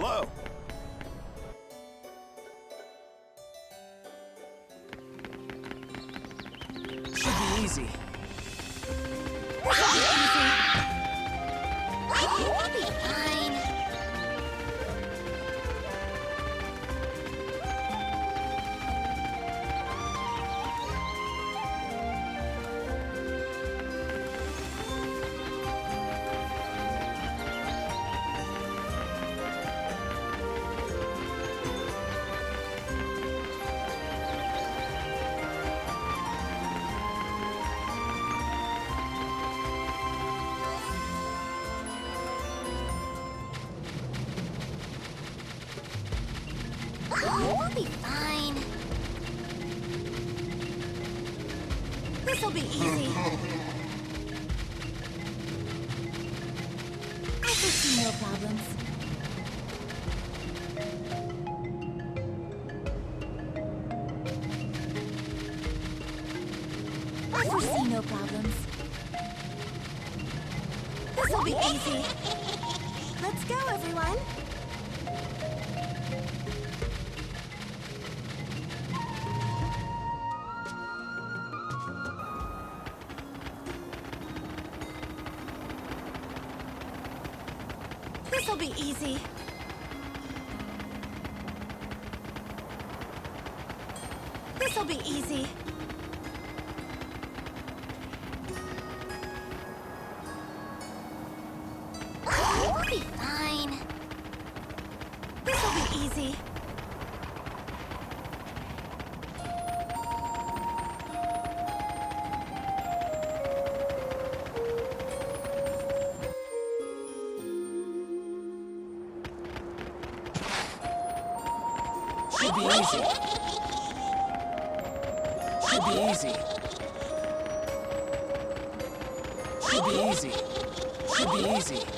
Hello. Should be easy. We'll be fine. We'll be fine. This'll be easy. I foresee no problems. I foresee no problems. This'll be easy. Let's go, everyone. This'll be easy. This'll be easy. We'll be fine. This'll be easy. Should be easy. Should be easy. Should be easy. Should be easy.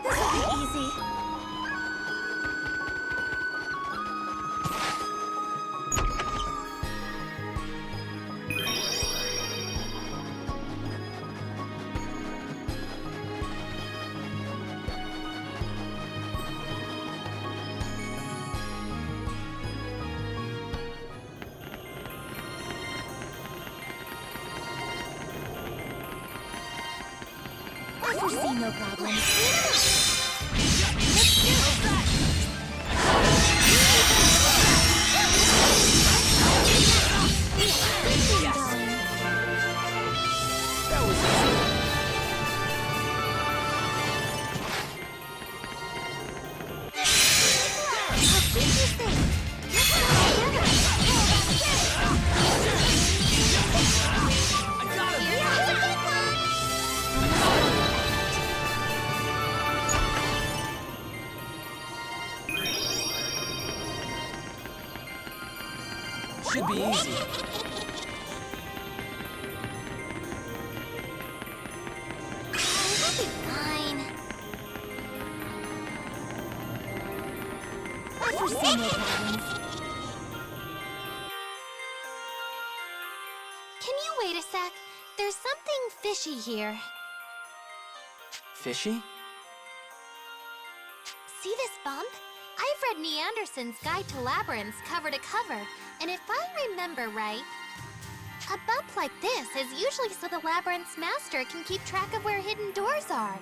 This'll be easy. I foresee no problems. Let's do Yes. That was easy. I got him. Should be easy. We'll be fine. I foresee no problems. Can you wait a sec? There's something fishy here. Fishy? See this bump? I've read Neanderson's Guide to Labyrinths cover to cover, and if I remember right, a bump like this is usually so the labyrinth's master can keep track of where hidden doors are.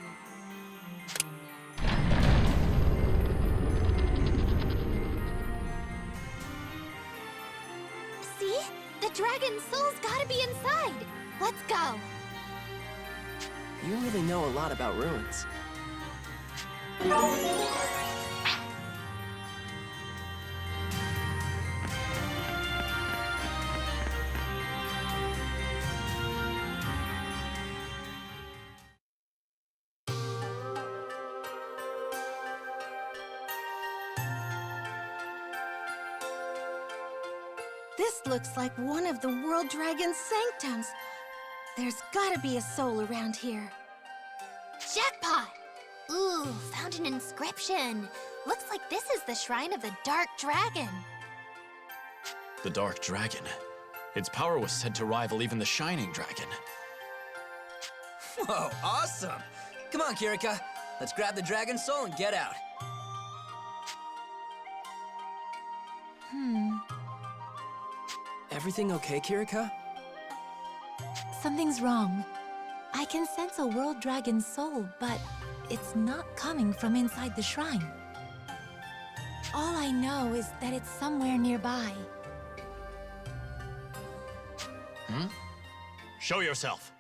See? The dragon's soul's gotta be inside. Let's go. You really know a lot about ruins. This looks like one of the World Dragon's sanctums. There's gotta be a soul around here. Jackpot! Ooh, found an inscription. Looks like this is the shrine of the Dark Dragon. The Dark Dragon. Its power was said to rival even the Shining Dragon. Whoa, awesome! Come on, Kirika. Let's grab the Dragon Soul and get out. Everything okay, Kirika? Something's wrong. I can sense a World Dragon's soul, but it's not coming from inside the shrine. All I know is that it's somewhere nearby. Show yourself!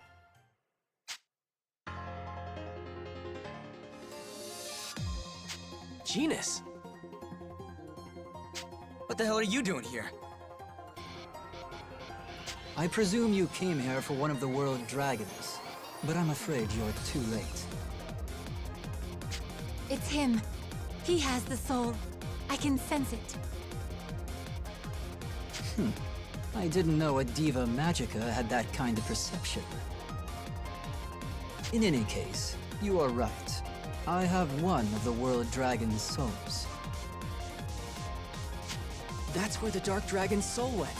Genus! What the hell are you doing here? I presume you came here for one of the World Dragons, but I'm afraid you're too late. It's him. He has the soul. I can sense it. I didn't know a Diva Magica had that kind of perception. In any case, you are right. I have one of the World Dragon's souls. That's where the Dark Dragon's soul went.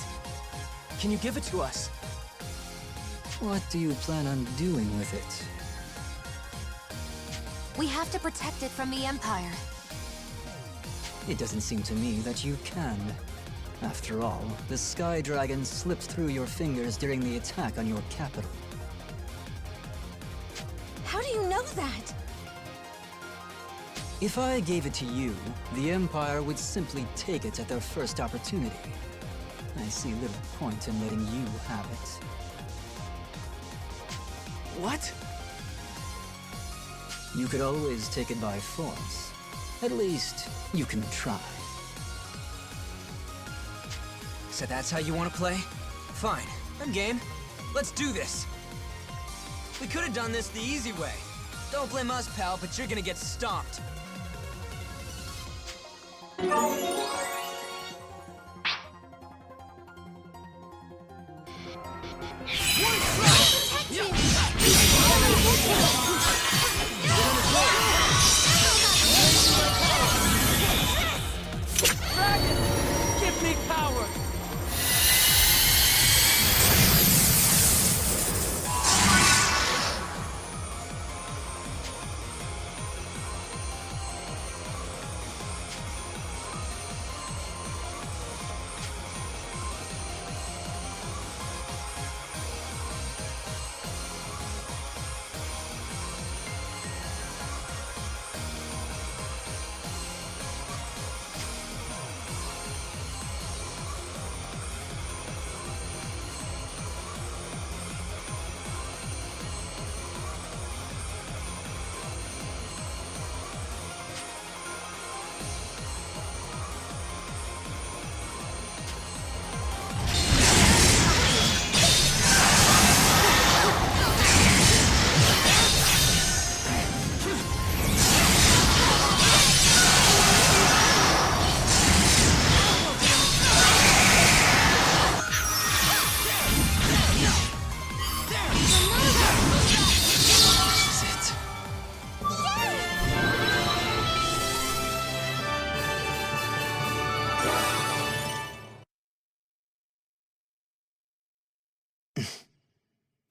Can you give it to us? What do you plan on doing with it? We have to protect it from the Empire. It doesn't seem to me that you can. After all, the Sky Dragon slipped through your fingers during the attack on your capital. How do you know that? If I gave it to you, the Empire would simply take it at their first opportunity. I see little point in letting you have it. What? You could always take it by force. At least, you can try. So that's how you want to play? Fine, I'm game. Let's do this. We could have done this the easy way. Don't blame us, pal, but you're gonna get stomped. Give me power!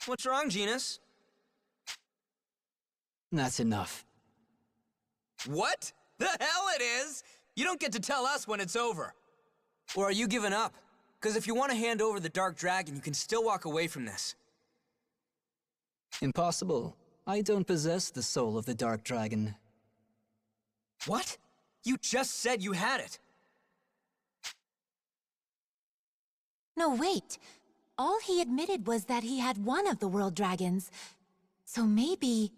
What's wrong, Genus? That's enough. What? The hell it is! You don't get to tell us when it's over. Or are you giving up? Because if you want to hand over the Dark Dragon, you can still walk away from this. Impossible. I don't possess the soul of the Dark Dragon. What? You just said you had it. No, wait. All he admitted was that he had one of the World Dragons. So maybe...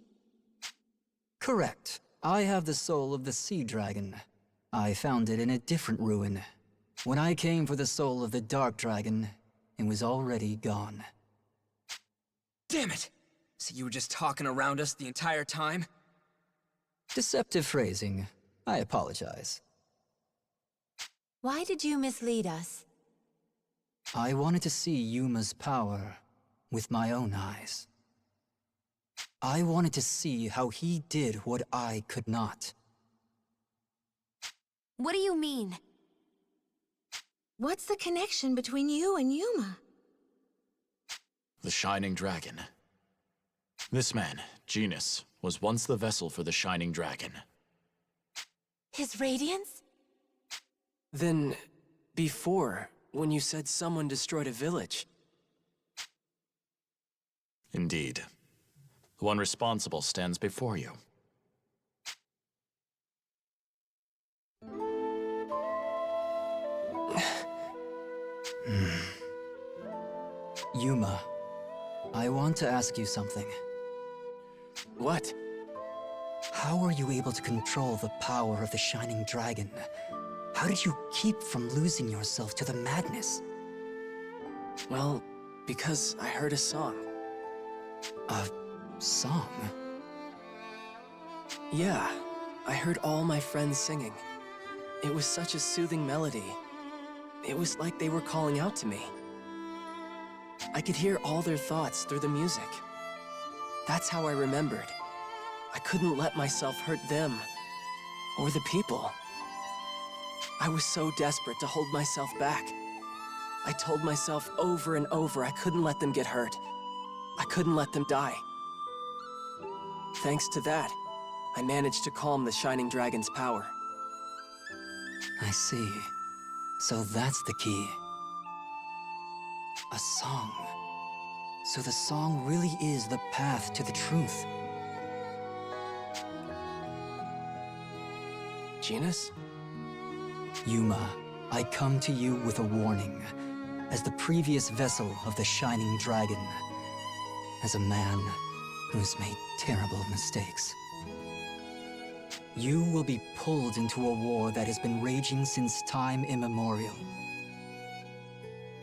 Correct. I have the soul of the Sea Dragon. I found it in a different ruin. When I came for the soul of the Dark Dragon, it was already gone. Damn it! So you were just talking around us the entire time? Deceptive phrasing. I apologize. Why did you mislead us? I wanted to see Yuma's power with my own eyes. I wanted to see how he did what I could not. What do you mean? What's the connection between you and Yuma? The Shining Dragon. This man, Genus, was once the vessel for the Shining Dragon. His radiance? Then, before, when you said someone destroyed a village. Indeed. The one responsible stands before you. Yuma, I want to ask you something. What? How were you able to control the power of the Shining Dragon? How did you keep from losing yourself to the madness? Well, because I heard a song. A song? Yeah, I heard all my friends singing. It was such a soothing melody. It was like they were calling out to me. I could hear all their thoughts through the music. That's how I remembered. I couldn't let myself hurt them, or the people. I was so desperate to hold myself back. I told myself over and over I couldn't let them get hurt. I couldn't let them die. Thanks to that, I managed to calm the Shining Dragon's power. I see. So that's the key. A song. So the song really is the path to the truth. Genus? Yuma, I come to you with a warning. As the previous vessel of the Shining Dragon. As a man who's made terrible mistakes. You will be pulled into a war that has been raging since time immemorial.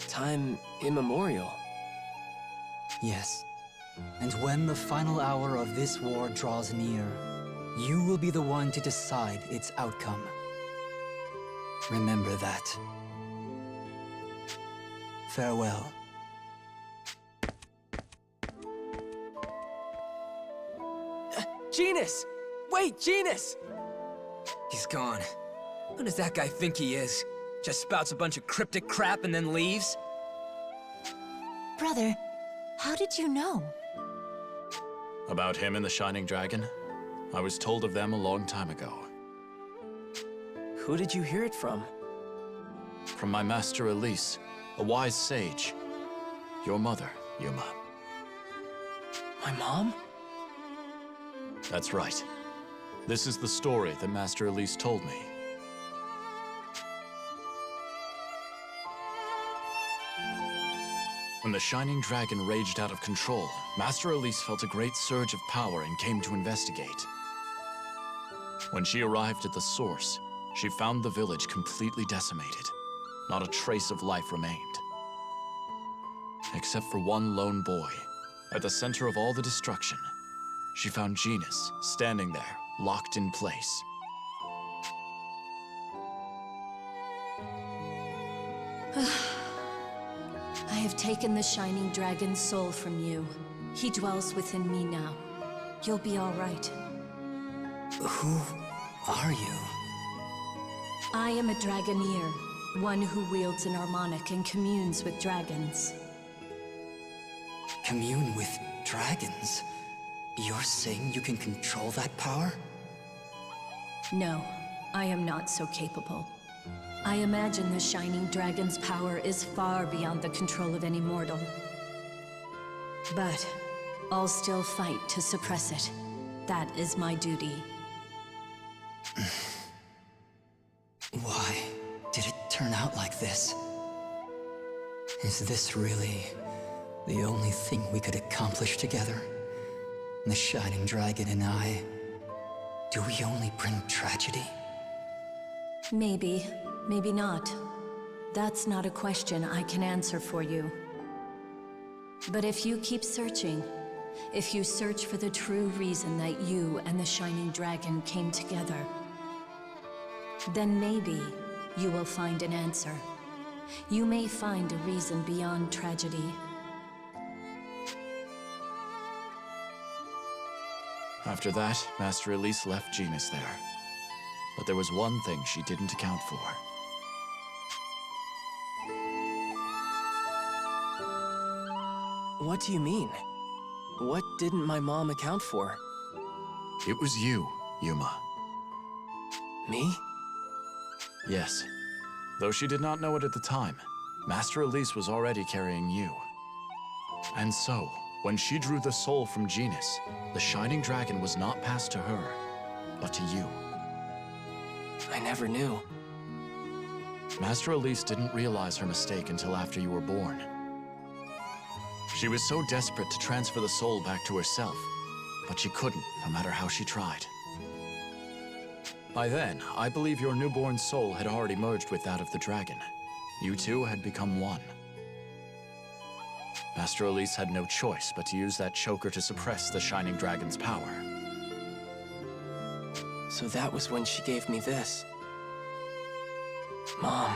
Time immemorial? Yes. And when the final hour of this war draws near, you will be the one to decide its outcome. Remember that. Farewell. Genus! Wait, Genus! He's gone. Who does that guy think he is? Just spouts a bunch of cryptic crap and then leaves? Brother, how did you know? About him and the Shining Dragon? I was told of them a long time ago. Who did you hear it from? From my master Elise, a wise sage. Your mother, Yuma. My mom? That's right. This is the story that Master Elise told me. When the Shining Dragon raged out of control, Master Elise felt a great surge of power and came to investigate. When she arrived at the source, she found the village completely decimated. Not a trace of life remained. Except for one lone boy. At the center of all the destruction, she found Genus standing there, locked in place. I have taken the Shining Dragon's soul from you. He dwells within me now. You'll be all right. Who are you? I am a Dragoneer, one who wields an harmonic and communes with dragons. Commune with dragons? You're saying you can control that power? No, I am not so capable. I imagine the Shining Dragon's power is far beyond the control of any mortal. But I'll still fight to suppress it. That is my duty. Why did it turn out like this? Is this really the only thing we could accomplish together? The Shining Dragon and I? Do we only bring tragedy? Maybe, maybe not. That's not a question I can answer for you. But if you keep searching, if you search for the true reason that you and the Shining Dragon came together, then maybe you will find an answer. You may find a reason beyond tragedy. After that, Master Elise left Genus there. But there was one thing she didn't account for. What do you mean? What didn't my mom account for? It was you, Yuma. Me? Yes. Though she did not know it at the time, Master Elise was already carrying you. And so, when she drew the soul from Genus, the Shining Dragon was not passed to her, but to you. I never knew. Master Elise didn't realize her mistake until after you were born. She was so desperate to transfer the soul back to herself, but she couldn't, no matter how she tried. By then, I believe your newborn soul had already merged with that of the dragon. You two had become one. Master Elise had no choice but to use that choker to suppress the Shining Dragon's power. So that was when she gave me this. Mom.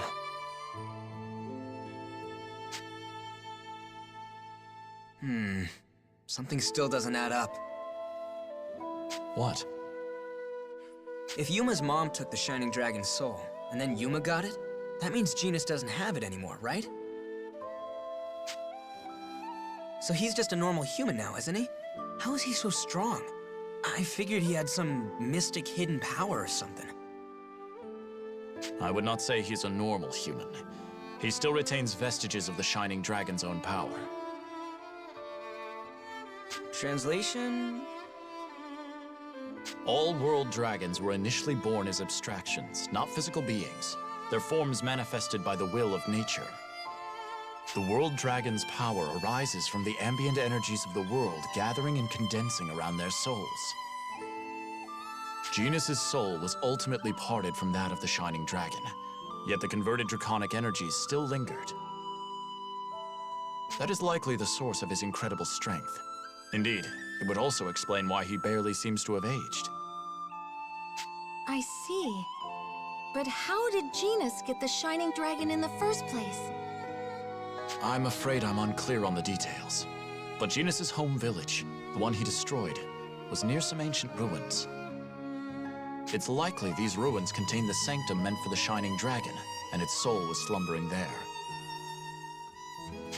Something still doesn't add up. What? If Yuma's mom took the Shining Dragon's soul, and then Yuma got it, that means Genus doesn't have it anymore, right? So he's just a normal human now, isn't he? How is he so strong? I figured he had some mystic hidden power or something. I would not say he's a normal human. He still retains vestiges of the Shining Dragon's own power. Translation? All world dragons were initially born as abstractions, not physical beings. Their forms manifested by the will of nature. The world dragon's power arises from the ambient energies of the world gathering and condensing around their souls. Genus's soul was ultimately parted from that of the Shining Dragon, yet the converted draconic energies still lingered. That is likely the source of his incredible strength. Indeed, it would also explain why he barely seems to have aged. I see. But how did Genus get the Shining Dragon in the first place? I'm afraid I'm unclear on the details. But Genus's home village, the one he destroyed, was near some ancient ruins. It's likely these ruins contain the sanctum meant for the Shining Dragon, and its soul was slumbering there.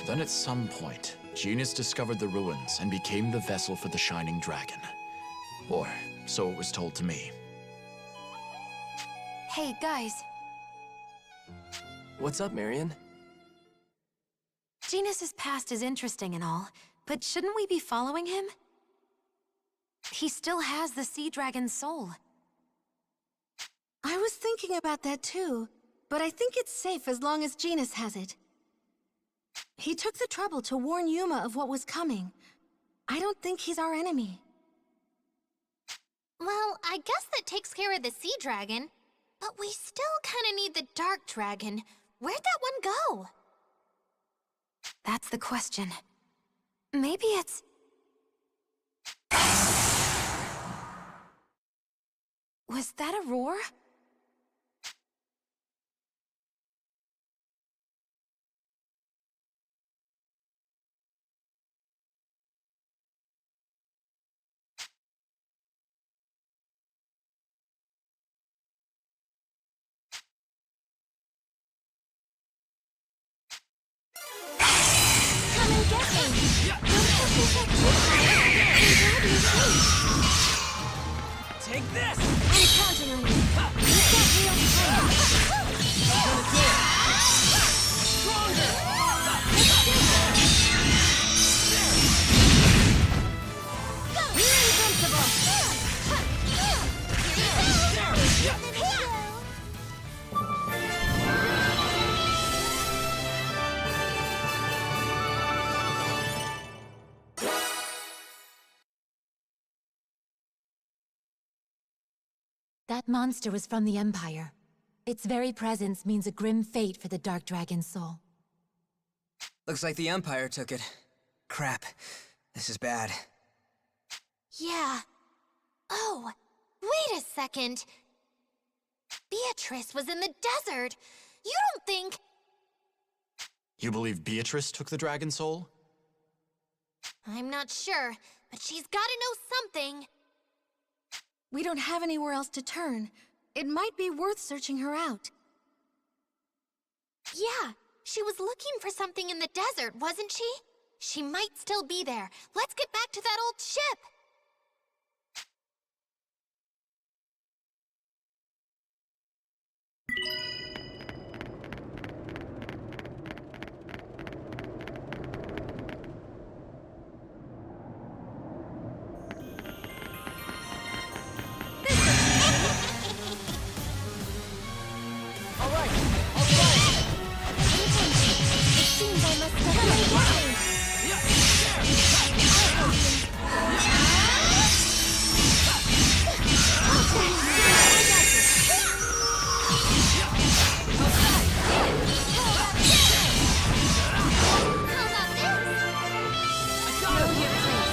Then at some point, Genus discovered the ruins and became the vessel for the Shining Dragon. Or so it was told to me. Hey, guys. What's up, Marion? Genus's past is interesting and all, but shouldn't we be following him? He still has the Sea Dragon's soul. I was thinking about that too, but I think it's safe as long as Genus has it. He took the trouble to warn Yuma of what was coming. I don't think he's our enemy. Well, I guess that takes care of the Sea Dragon. But we still kinda need the Dark Dragon. Where'd that one go? That's the question. Maybe it's... Was that a roar? Come and get me! Don't push me so too hard! I'm glad you saved. Take this! I'm counting on you. You've got real strength. I'm gonna do it! Stronger! You're invincible. That monster was from the Empire. Its very presence means a grim fate for the Dark Dragon's soul. Looks like the Empire took it. Crap. This is bad. Yeah. Oh, wait a second. Beatrice was in the desert. You don't think... You believe Beatrice took the dragon soul? I'm not sure, but she's gotta know something. We don't have anywhere else to turn. It might be worth searching her out. Yeah, she was looking for something in the desert, wasn't she? She might still be there. Let's get back to that old ship. It seems I must have been blind. How about this? Know your place.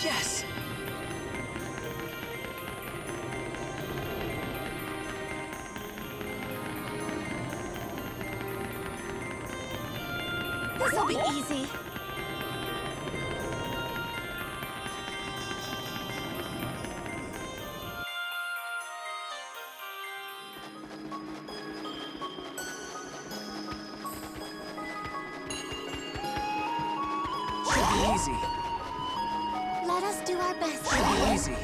Yes! This'll be easy. Should be easy. Let us do our best. Should be easy.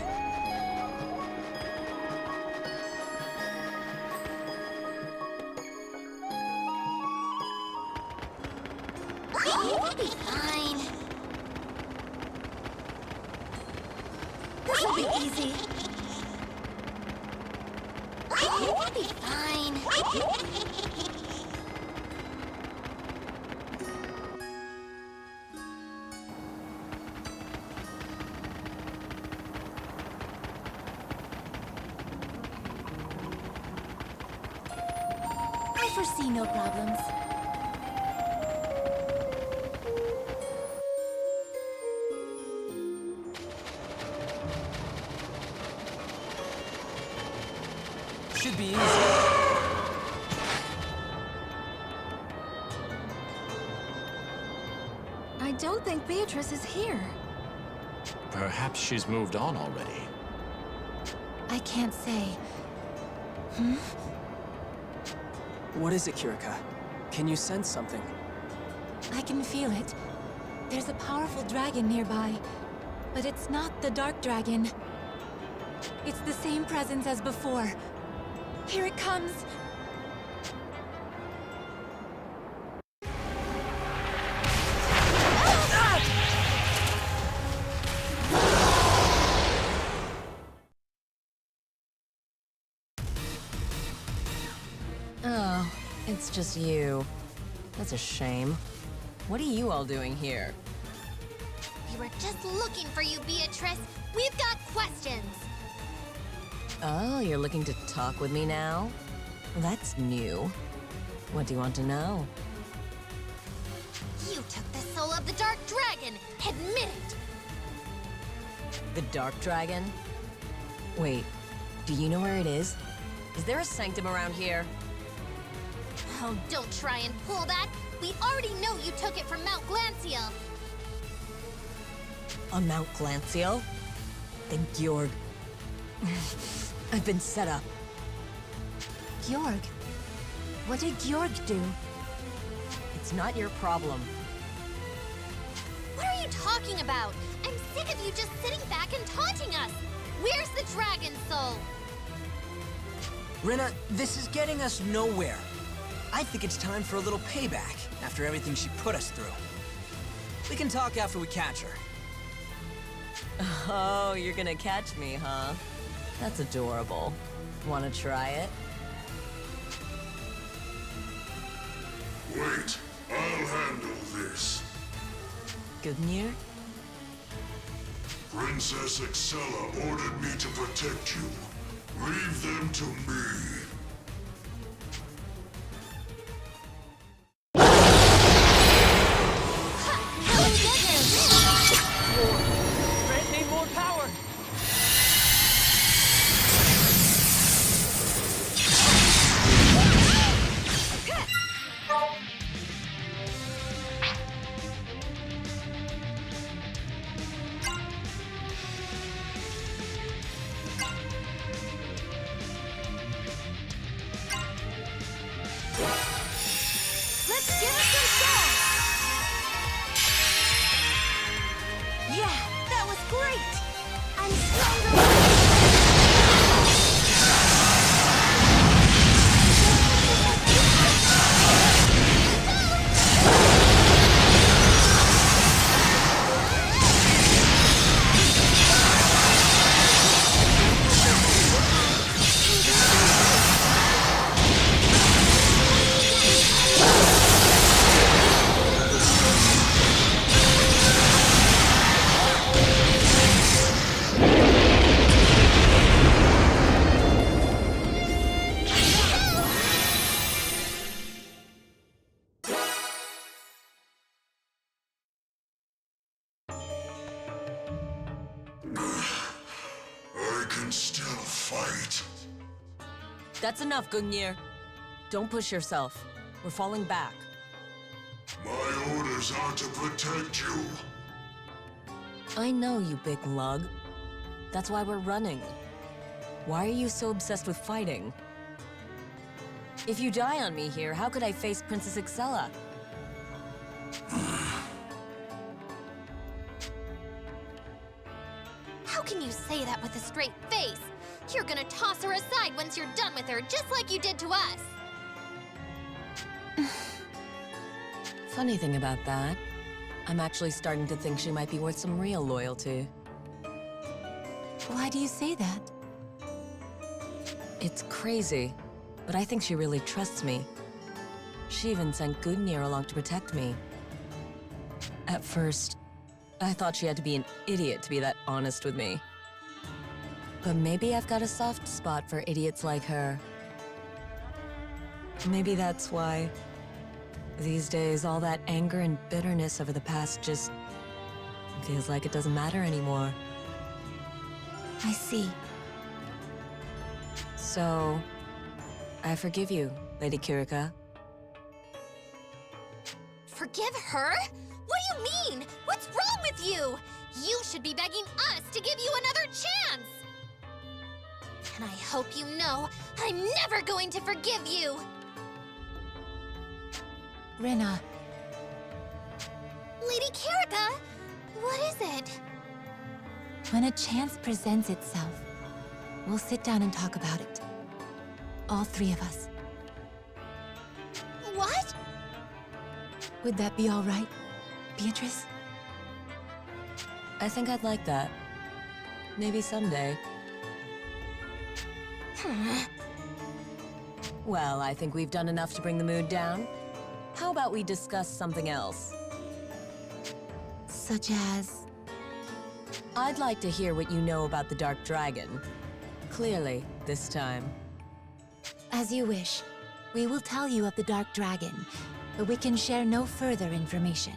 We'll be fine. This'll be easy. We'll be fine. I foresee no problems. Should be easy. I don't think Beatrice is here. Perhaps she's moved on already. I can't say. What is it, Kirika? Can you sense something? I can feel it. There's a powerful dragon nearby, but it's not the dark dragon. It's the same presence as before. Here it comes! Oh, it's just you. That's a shame. What are you all doing here? We were just looking for you, Beatrice. We've got questions. Oh, you're looking to talk with me now? That's new. What do you want to know? You took the soul of the Dark Dragon. Admit it. The Dark Dragon? Wait, do you know where it is? Is there a sanctum around here? Oh, don't try and pull that. We already know you took it from Mount Glancial. On Mount Glancial? Then Georg. I've been set up. Georg? What did Georg do? It's not your problem. What are you talking about? I'm sick of you just sitting back and taunting us. Where's the dragon soul? Rinna, this is getting us nowhere. I think it's time for a little payback after everything she put us through. We can talk after we catch her. Oh, you're gonna catch me, huh? That's adorable. Wanna try it? Wait, I'll handle this. Gungnir? Princess Excella ordered me to protect you. Leave them to me. Threatening Let's give it some song! Yeah, that was great! I'm I can still fight. That's enough, Gungnir. Don't push yourself. We're falling back. My orders are to protect you. I know, you big lug. That's why we're running. Why are you so obsessed with fighting? If you die on me here, how could I face Princess Excella? How can you say that with a straight face? You're gonna toss her aside once you're done with her, just like you did to us. Funny thing about that, I'm actually starting to think she might be worth some real loyalty. Why do you say that? It's crazy, but I think she really trusts me. She even sent Gungnir along to protect me. At first, I thought she had to be an idiot to be that honest with me. But maybe I've got a soft spot for idiots like her. Maybe that's why, these days, all that anger and bitterness over the past just feels like it doesn't matter anymore. I see. So, I forgive you, Lady Kirika. Forgive her? What do you mean? What's wrong with you? You should be begging us to give you another chance! And I hope you know, I'm never going to forgive you! Rena, Lady Kirika, what is it? when a chance presents itself, we'll sit down and talk about it. All three of us. What? Would that be all right, Beatrice? I think I'd like that. Maybe someday. Well, I think we've done enough to bring the mood down. How about we discuss something else? Such as... I'd like to hear what you know about the Dark Dragon. Clearly, this time. As you wish. We will tell you of the Dark Dragon, but we can share no further information.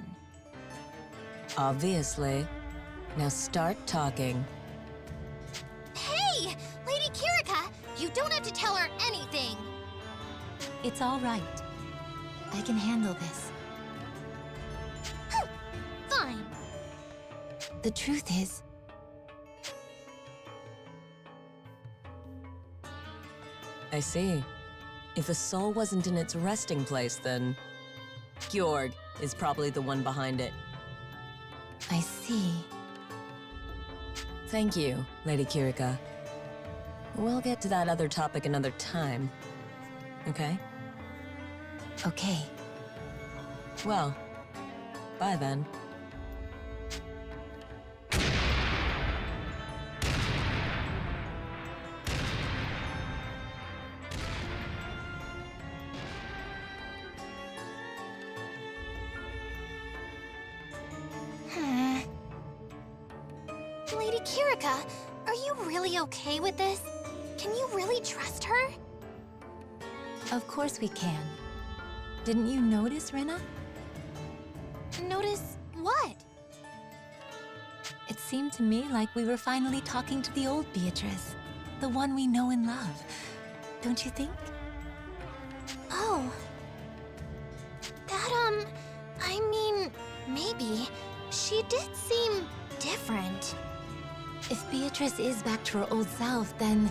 Obviously. Now start talking. Hey! Lady Kirika, you don't have to tell her anything! It's all right. I can handle this. Fine. The truth is, I see. If a soul wasn't in its resting place, then... Gjorg is probably the one behind it. I see. Thank you, Lady Kirika. We'll get to that other topic another time. Okay? Okay. Well, bye then. Lady Kirika, are you really okay with this? Can you really trust her? Of course we can. Didn't you notice, Rena? Notice what? It seemed to me like we were finally talking to the old Beatrice. The one we know and love. Don't you think? Oh. That, I mean, maybe. She did seem different. If Beatrice is back to her old self, then...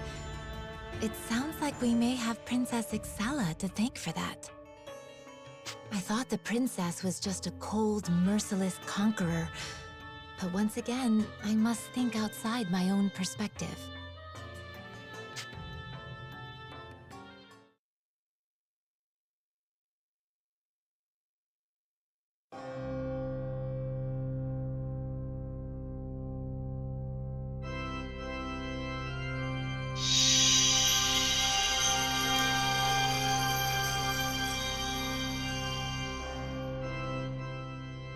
it sounds like we may have Princess Excella to thank for that. I thought the princess was just a cold, merciless conqueror. But once again, I must think outside my own perspective.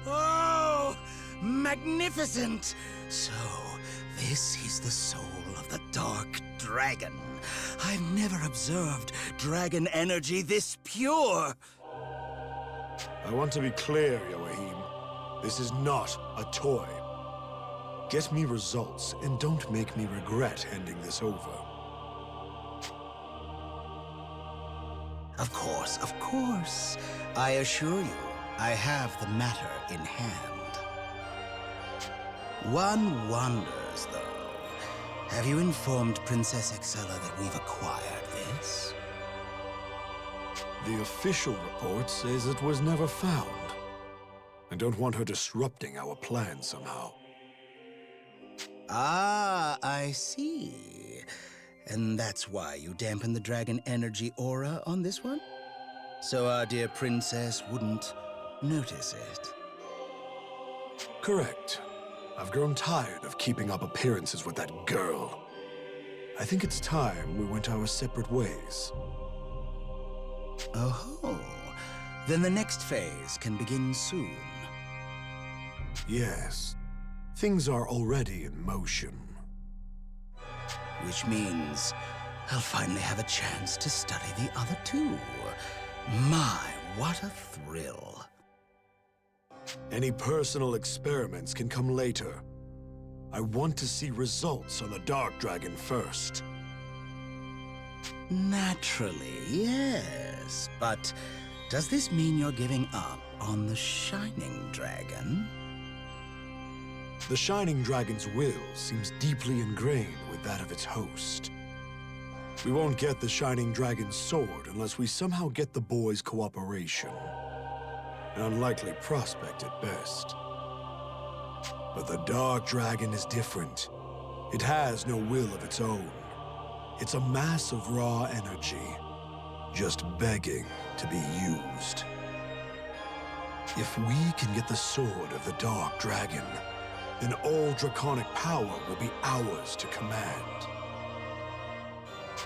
Oh, magnificent! So, this is the soul of the Dark Dragon. I've never observed dragon energy this pure. I want to be clear, Joachim. This is not a toy. Get me results, and don't make me regret handing this over. Of course, of course. I assure you, I have the matter in hand. One wonders, though. Have you informed Princess Excella that we've acquired this? The official report says it was never found. I don't want her disrupting our plan somehow. Ah, I see. And that's why you dampen the dragon energy aura on this one? So our dear princess wouldn't notice it. Correct. I've grown tired of keeping up appearances with that girl. I think it's time we went our separate ways. Oh, then the next phase can begin soon. Yes. Things are already in motion. Which means I'll finally have a chance to study the other two. My, what a thrill. Any personal experiments can come later. I want to see results on the Dark Dragon first. Naturally, yes. But does this mean you're giving up on the Shining Dragon? The Shining Dragon's will seems deeply ingrained with that of its host. We won't get the Shining Dragon's sword unless we somehow get the boys' cooperation. An unlikely prospect at best. But the Dark Dragon is different. It has no will of its own. It's a mass of raw energy, just begging to be used. If we can get the sword of the Dark Dragon, then all draconic power will be ours to command.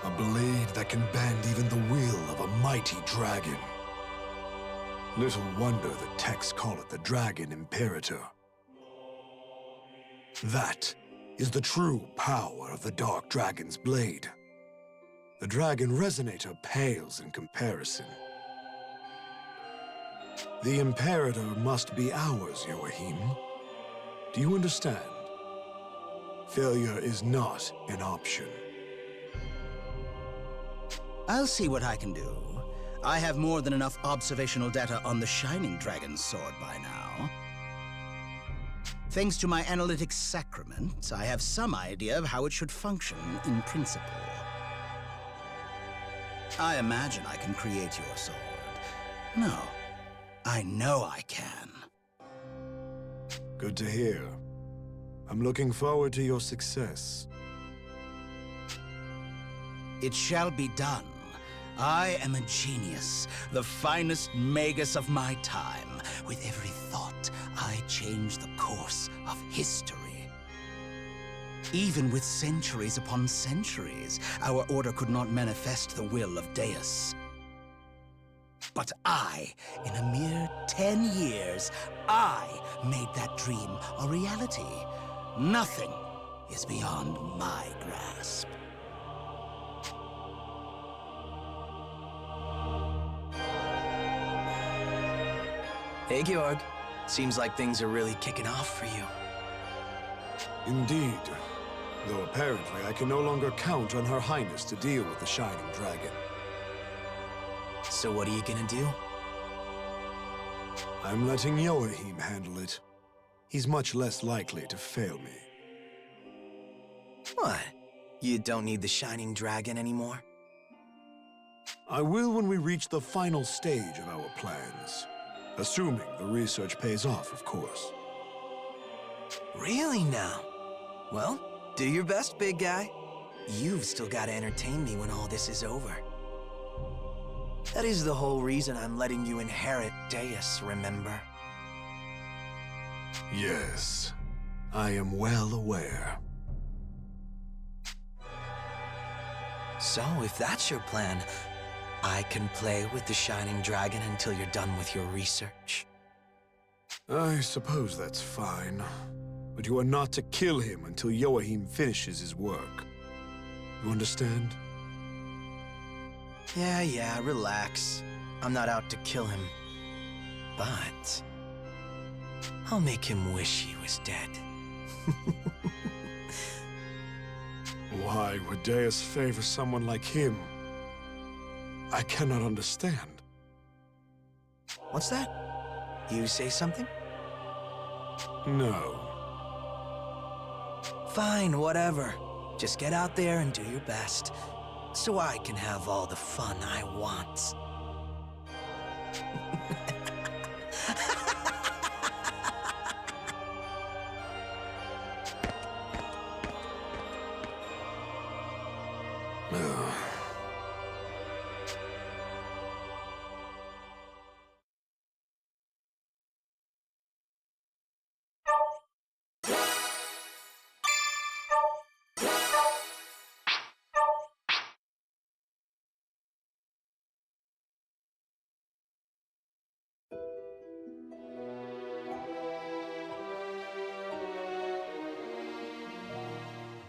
A blade that can bend even the will of a mighty dragon. Little wonder the texts call it the Dragon Imperator. That is the true power of the Dark Dragon's blade. The Dragon Resonator pales in comparison. The Imperator must be ours, Joachim. Do you understand? Failure is not an option. I'll see what I can do. I have more than enough observational data on the Shining Dragon's sword by now. Thanks to my analytics sacrament, I have some idea of how it should function in principle. I imagine I can create your sword. No, I know I can. Good to hear. I'm looking forward to your success. It shall be done. I am a genius, the finest magus of my time. With every thought, I change the course of history. Even with centuries upon centuries, our order could not manifest the will of Deus. But I, in a mere 10 years, I made that dream a reality. Nothing is beyond my grasp. Hey, Georg. Seems like things are really kicking off for you. Indeed. Though apparently I can no longer count on Her Highness to deal with the Shining Dragon. So what are you gonna do? I'm letting Joachim handle it. He's much less likely to fail me. What? You don't need the Shining Dragon anymore? I will when we reach the final stage of our plans. Assuming the research pays off, of course. Really now? Well, do your best, big guy. You've still got to entertain me when all this is over. That is the whole reason I'm letting you inherit Deus, remember? Yes, I am well aware. So, if that's your plan, I can play with the Shining Dragon until you're done with your research. I suppose that's fine. But you are not to kill him until Joachim finishes his work. You understand? Yeah, relax. I'm not out to kill him. But I'll make him wish he was dead. Why would Deus favor someone like him? I cannot understand. What's that? You say something? No. Fine, whatever. Just get out there and do your best, so I can have all the fun I want.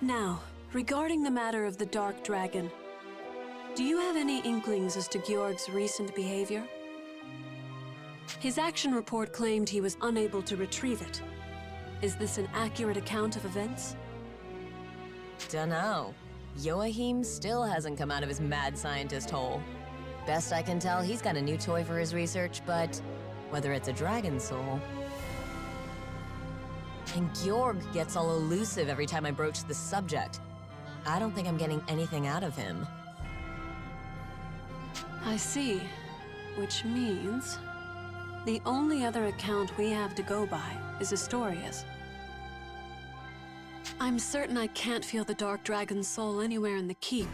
Now, regarding the matter of the Dark Dragon, do you have any inklings as to Georg's recent behavior? His action report claimed he was unable to retrieve it. Is this an accurate account of events? Dunno. Joachim still hasn't come out of his mad scientist hole. Best I can tell, he's got a new toy for his research, but whether it's a dragon soul... And Georg gets all elusive every time I broach the subject. I don't think I'm getting anything out of him. I see. Which means... the only other account we have to go by is Astoria's. I'm certain I can't feel the Dark Dragon's soul anywhere in the keep.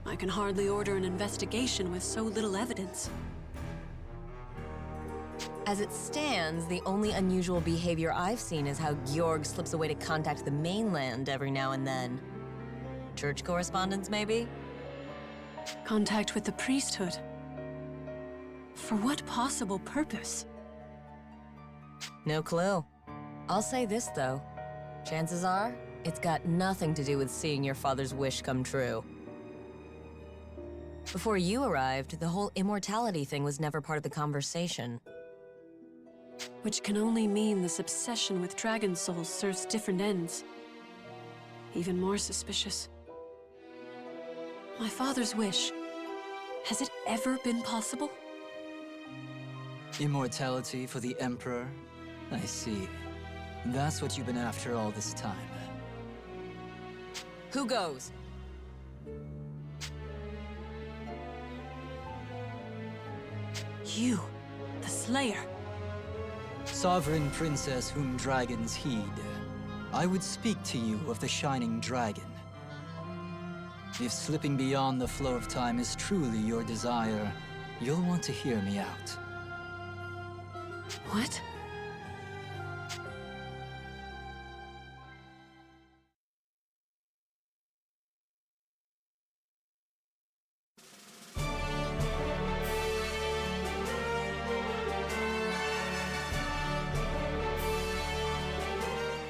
I can hardly order an investigation with so little evidence. As it stands, the only unusual behavior I've seen is how Georg slips away to contact the mainland every now and then. Church correspondence, maybe? Contact with the priesthood. For what possible purpose? No clue. I'll say this, though. Chances are, it's got nothing to do with seeing your father's wish come true. Before you arrived, the whole immortality thing was never part of the conversation. Which can only mean this obsession with dragon souls serves different ends. Even more suspicious. My father's wish. Has it ever been possible? Immortality for the Emperor? I see. That's what you've been after all this time. Who goes? You, the Slayer. Sovereign princess whom dragons heed, I would speak to you of the Shining Dragon. If slipping beyond the flow of time is truly your desire, you'll want to hear me out. What?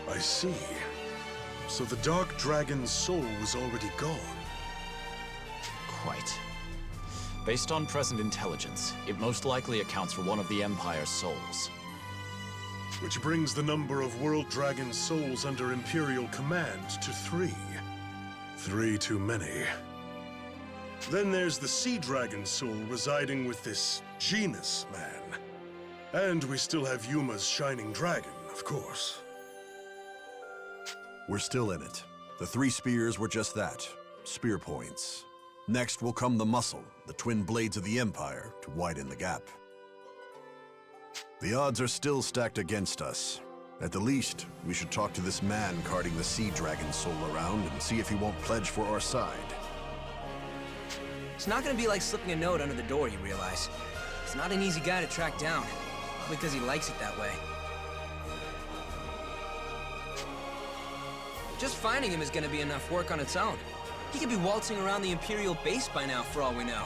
I see. So the Dark Dragon's soul was already gone. Quite. Based on present intelligence, it most likely accounts for one of the Empire's souls. Which brings the number of World Dragon souls under Imperial command to 3. 3 too many. Then there's the Sea Dragon soul residing with this Genus man. And we still have Yuma's Shining Dragon, of course. We're still in it. The 3 spears were just that, spear points. Next will come the muscle, the twin blades of the Empire, to widen the gap. The odds are still stacked against us. At the least, we should talk to this man carting the sea dragon soul around and see if he won't pledge for our side. It's not gonna be like slipping a note under the door, you realize. He's not an easy guy to track down, probably because he likes it that way. Just finding him is gonna be enough work on its own. He could be waltzing around the Imperial base by now, for all we know.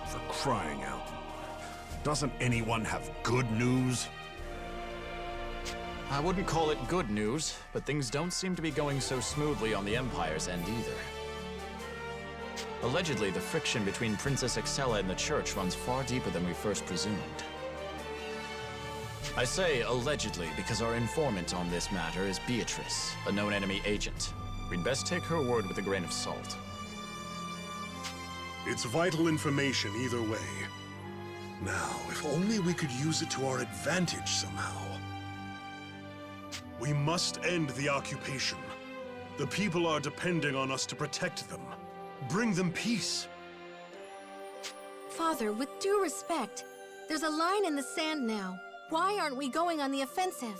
For crying out. Doesn't anyone have good news? I wouldn't call it good news, but things don't seem to be going so smoothly on the Empire's end either. Allegedly, the friction between Princess Excella and the Church runs far deeper than we first presumed. I say allegedly because our informant on this matter is Beatrice, a known enemy agent. We'd best take her word with a grain of salt. It's vital information either way. Now, if only we could use it to our advantage somehow. We must end the occupation. The people are depending on us to protect them. Bring them peace. Father, with due respect, there's a line in the sand now. Why aren't we going on the offensive?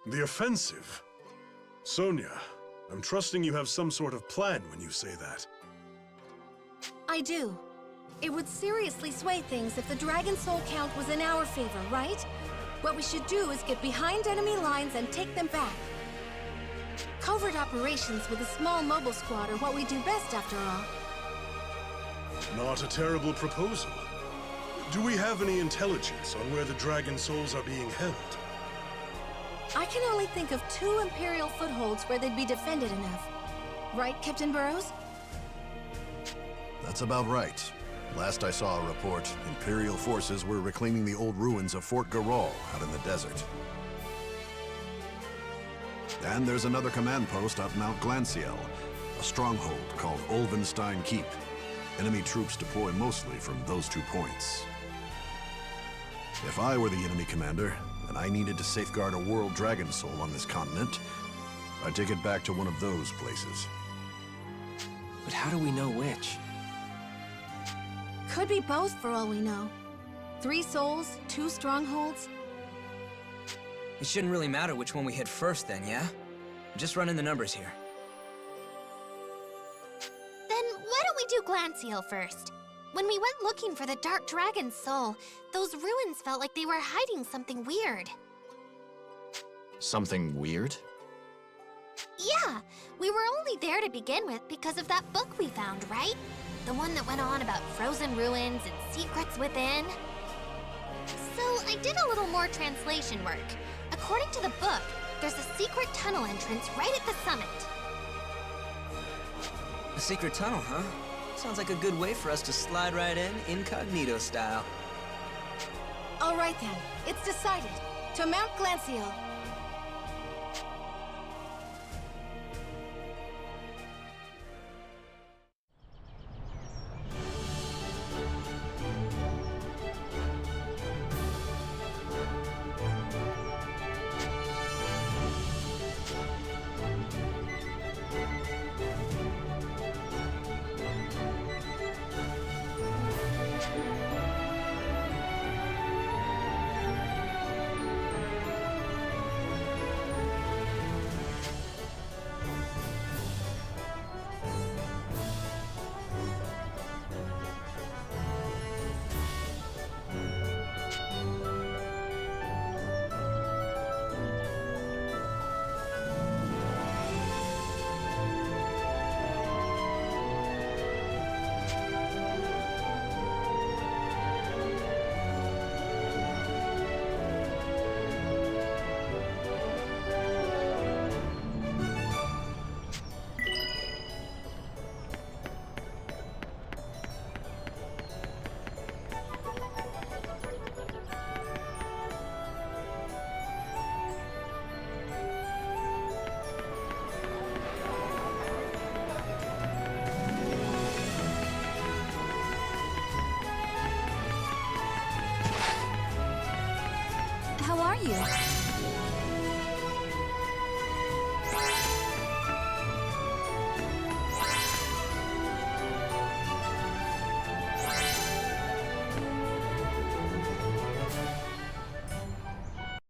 The offensive? Sonia, I'm trusting you have some sort of plan when you say that. I do. It would seriously sway things if the Dragon Soul count was in our favor, right? What we should do is get behind enemy lines and take them back. Covert operations with a small mobile squad are what we do best, after all. Not a terrible proposal. Do we have any intelligence on where the Dragon Souls are being held? I can only think of 2 Imperial footholds where they'd be defended enough. Right, Captain Burrows? That's about right. Last I saw a report, Imperial forces were reclaiming the old ruins of Fort Garal out in the desert. And there's another command post up Mount Glanciel, a stronghold called Olvenstein Keep. Enemy troops deploy mostly from those 2 points. If I were the enemy commander, and I needed to safeguard a world dragon soul on this continent, I'd take it back to one of those places. But how do we know which? Could be both for all we know. 3 souls, 2 strongholds. It shouldn't really matter which one we hit first then, yeah? Just running the numbers here. Then why don't we do Glancial first? When we went looking for the Dark Dragon's soul, those ruins felt like they were hiding something weird. Something weird? Yeah, we were only there to begin with because of that book we found, right? The one that went on about frozen ruins and secrets within. So I did a little more translation work. According to the book, there's a secret tunnel entrance right at the summit. A secret tunnel, huh? Sounds like a good way for us to slide right in, incognito style. All right then, it's decided. To Mount Glancial. How are you?